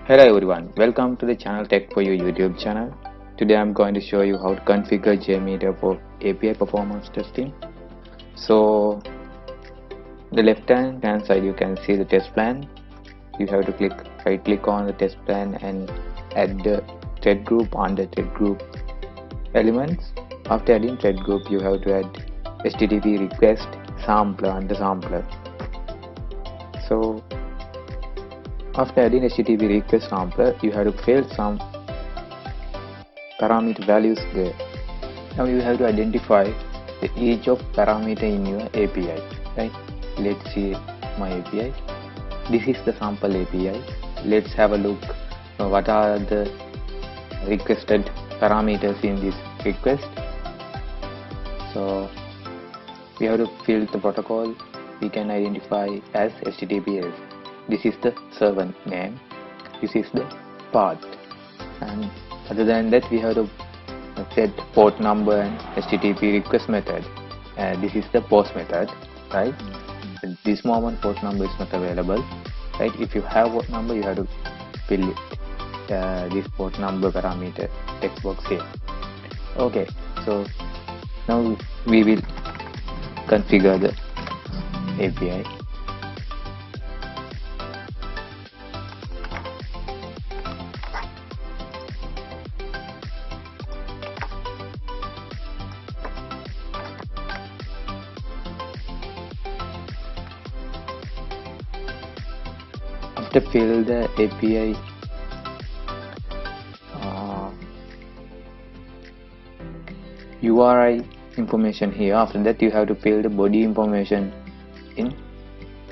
Hello everyone, welcome to the channel Tech for You YouTube channel. Today I'm going to show you how to configure JMeter for API performance testing. So, the left hand side you can see the test plan. You have to right click on the test plan and add the thread group under thread group elements. After adding thread group, you have to add HTTP request sampler under sampler. So, after adding HTTP request sampler, you have to fill some parameter values there. Now you have to identify each of parameter in your API, right? Let's see my API. This is the sample API. Let's have a look what are the requested parameters in this request. So we have to fill the protocol we can identify as HTTPS. This is the server name. This is the path, and other than that we have to set port number and HTTP request method. This is the post method, right? At this moment port number is not available, right? If you have port number, you have to fill it, this port number parameter text box here. Okay, so now we will configure the API. After fill the API URI information here, after that you have to fill the body information in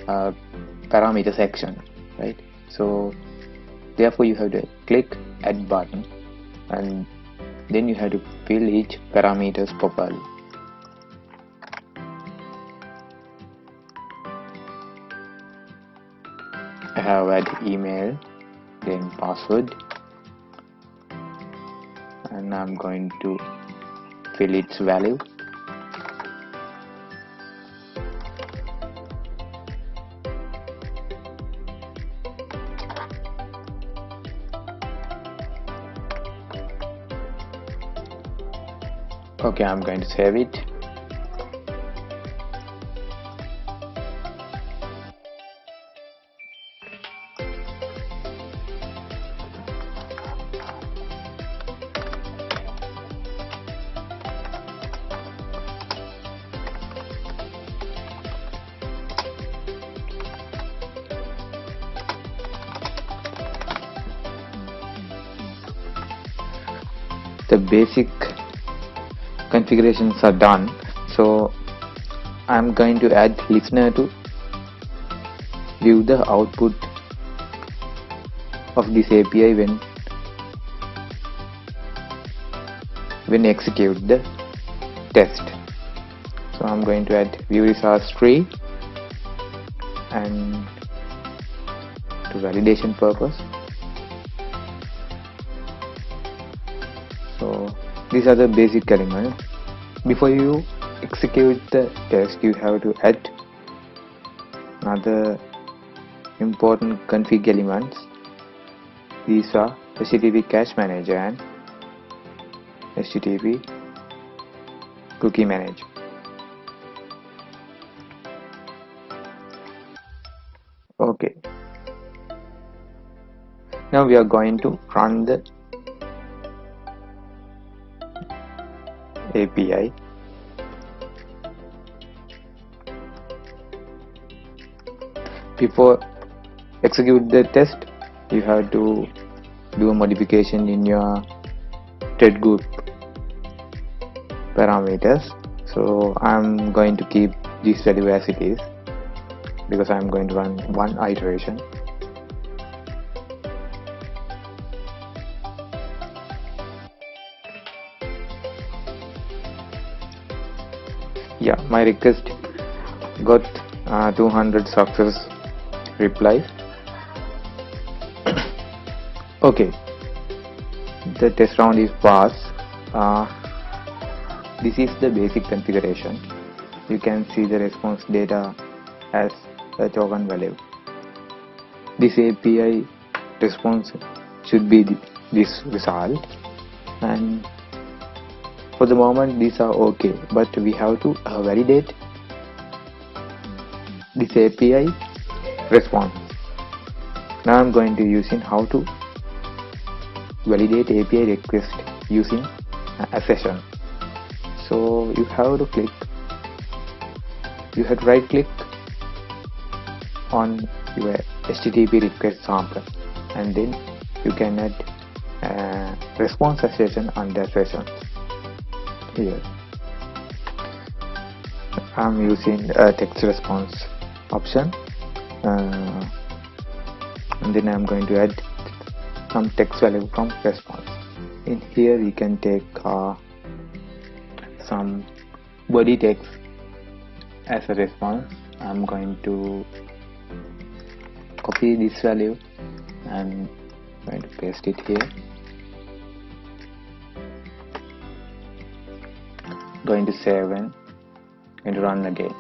parameter section, right? So therefore you have to click add button and then you have to fill each parameters properly. I have add email, then password, and I'm going to fill its value. Okay, I'm going to save it. The basic configurations are done, so I'm going to add listener to view the output of this API when execute the test. So I'm going to add view results tree, and to validation purpose. So these are the basic elements. Before you execute the test, you have to add another important config elements. These are HTTP cache manager and HTTP cookie manager. Okay, now we are going to run the API. Before execute the test, you have to do a modification in your thread group parameters. So I'm going to keep this value as it is because I'm going to run one iteration. Yeah, my request got 200 success replies. Okay, the test round is passed. This is the basic configuration. You can see the response data as the token value. This API response should be this result, and for the moment these are okay, but we have to validate this API response. Now I'm going to using how to validate API request using a session. So you have to right click on your HTTP request sample, and then you can add response session under session. Here I'm using a text response option, and then I'm going to add some text value from response. In here we can take some body text as a response. I'm going to copy this value and going to paste it here. Going to save and going to run again.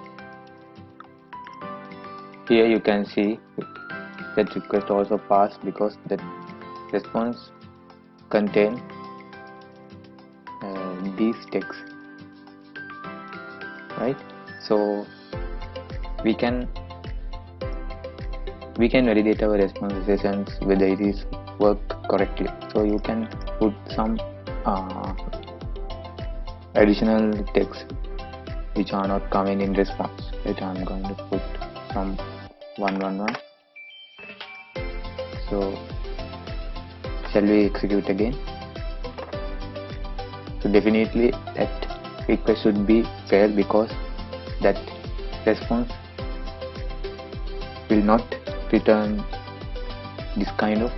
Here you can see that request also passed because the response contain these text, right? So we can validate our response sessions whether it is worked correctly. So you can put some additional text which are not coming in response. Right, I'm going to put some 111. So shall we execute again? So definitely that request should be failed because that response will not return this kind of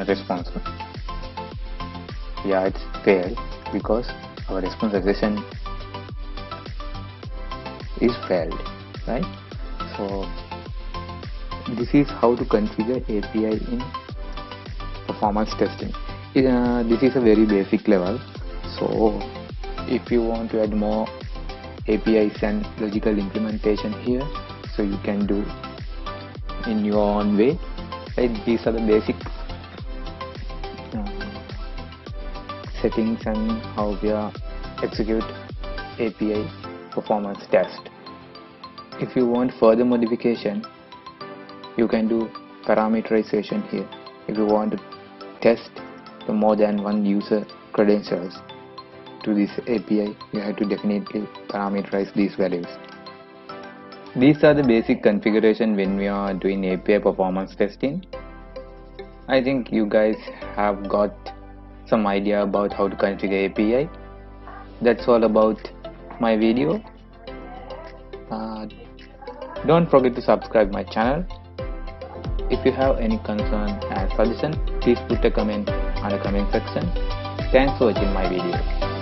response. Yeah, it's failed because our response session is failed, right? So this is how to configure API in performance testing. This is a very basic level. So if you want to add more APIs and logical implementation here, so you can do in your own way, right? These are the basic settings and how we execute API performance test. If you want further modification, you can do parameterization here. If you want to test the more than one user credentials to this API, you have to definitely parameterize these values. These are the basic configuration when we are doing API performance testing. I think you guys have got some idea about how to configure API. That's all about my video. Don't forget to subscribe my channel. If you have any concern and suggestion, please put a comment on the comment section. Thanks for watching my video.